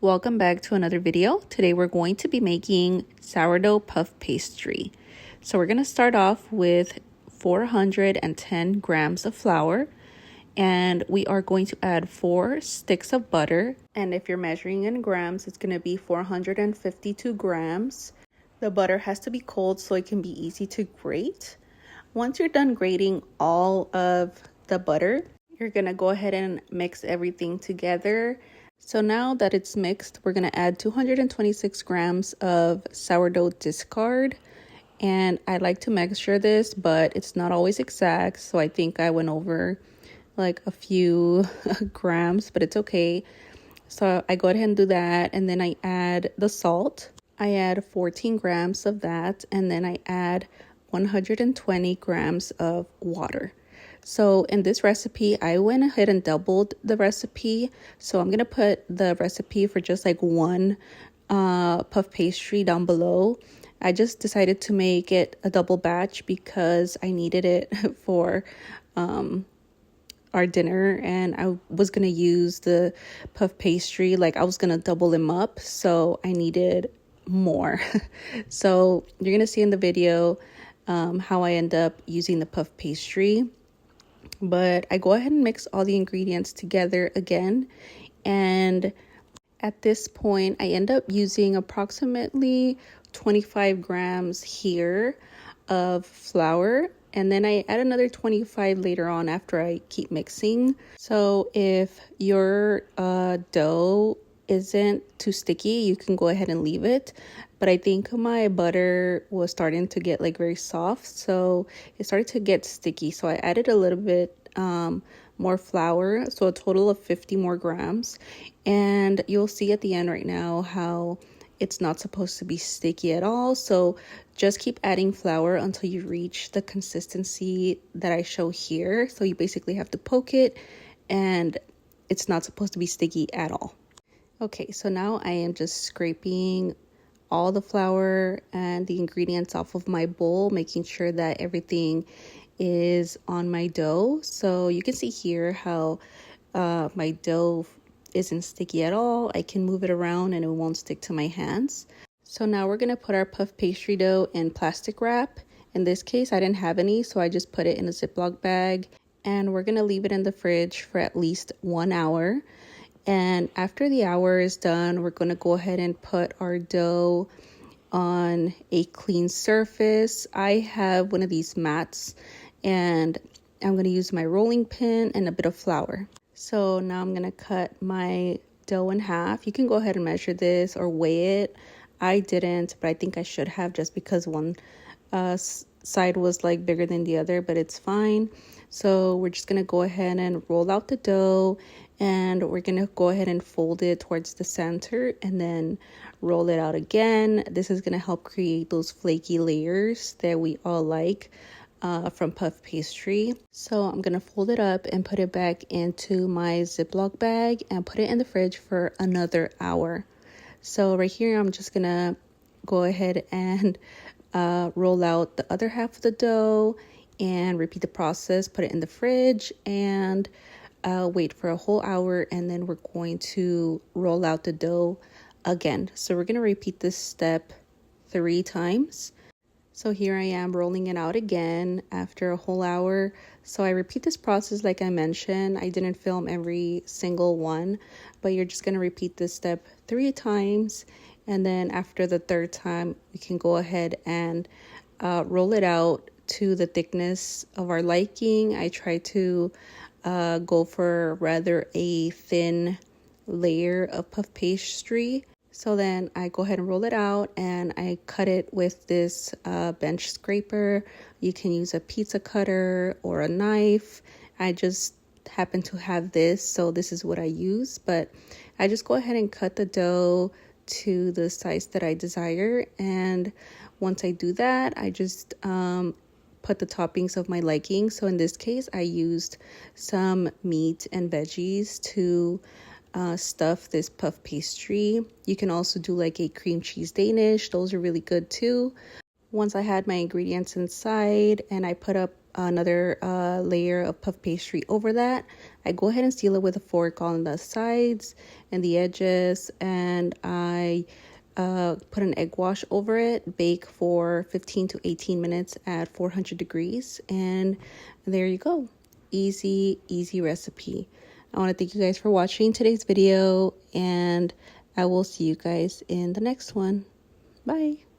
Welcome back to another video. Today we're going to be making sourdough puff pastry. So we're going to start off with 410 grams of flour, and we are going to add 4 sticks of butter. And if you're measuring in grams, it's going to be 452 grams. The butter has to be cold so it can be easy to grate. Once you're done grating all of the butter, you're going to go ahead and mix everything together. So now that it's mixed, we're going to add 226 grams of sourdough discard. And I like to measure this, but it's not always exact. So I think I went over like a few grams, but it's okay. So I go ahead and do that. And then I add the salt. I add 14 grams of that. And then I add 120 grams of water. So in this recipe, I went ahead and doubled the recipe. So I'm going to put the recipe for just like one puff pastry down below. I just decided to make it a double batch because I needed it for our dinner, and I was going to use the puff pastry. Like I was going to double them up. So I needed more. So you're going to see in the video how I end up using the puff pastry. But I go ahead and mix all the ingredients together again. And at this point, I end up using approximately 25 grams here of flour. And then I add another 25 later on after I keep mixing. So if your dough isn't too sticky, you can go ahead and leave it. But I think my butter was starting to get like very soft, so it started to get sticky. So I added a little bit more flour, so a total of 50 more grams. And you'll see at the end right now how it's not supposed to be sticky at all. So just keep adding flour until you reach the consistency that I show here. So you basically have to poke it, and it's not supposed to be sticky at all. Okay, so now I am just scraping all the flour and the ingredients off of my bowl, making sure that everything is on my dough. So you can see here how my dough isn't sticky at all. I can move it around and it won't stick to my hands. So now we're going to put our puff pastry dough in plastic wrap. In this case, I didn't have any, so I just put it in a Ziploc bag. And we're going to leave it in the fridge for at least 1 hour. And after the hour is done, we're going to go ahead and put our dough on a clean surface. I have one of these mats, and I'm going to use my rolling pin and a bit of flour. So now I'm going to cut my dough in half. You can go ahead and measure this or weigh it. I didn't, but I think I should have, just because one side was like bigger than the other, but it's fine. So we're just going to go ahead and roll out the dough, and we're going to go ahead and fold it towards the center and then roll it out again. This is going to help create those flaky layers that we all like from puff pastry. So I'm going to fold it up and put it back into my Ziploc bag and put it in the fridge for another hour. So right here, I'm just going to go ahead and roll out the other half of the dough and repeat the process, put it in the fridge, and wait for a whole hour, and then we're going to roll out the dough again. So we're going to repeat this step 3 times. So here I am rolling it out again after a whole hour. So I repeat this process like I mentioned. I didn't film every single one, but you're just going to repeat this step 3 times. And then after the 3rd time, we can go ahead and roll it out to the thickness of our liking. I try to go for rather a thin layer of puff pastry. So then I go ahead and roll it out, and I cut it with this bench scraper. You can use a pizza cutter or a knife. I just happen to have this, so this is what I use. But I just go ahead and cut the dough to the size that I desire. And once I do that, I just put the toppings of my liking. So in this case, I used some meat and veggies to stuff this puff pastry. You can also do like a cream cheese Danish. Those are really good too. Once I had my ingredients inside and I put up another layer of puff pastry over that. I go ahead and seal it with a fork on the sides and the edges, and I put an egg wash over it, bake for 15 to 18 minutes at 400 degrees, and there you go. Easy recipe. I want to thank you guys for watching today's video, and I will see you guys in the next one. Bye.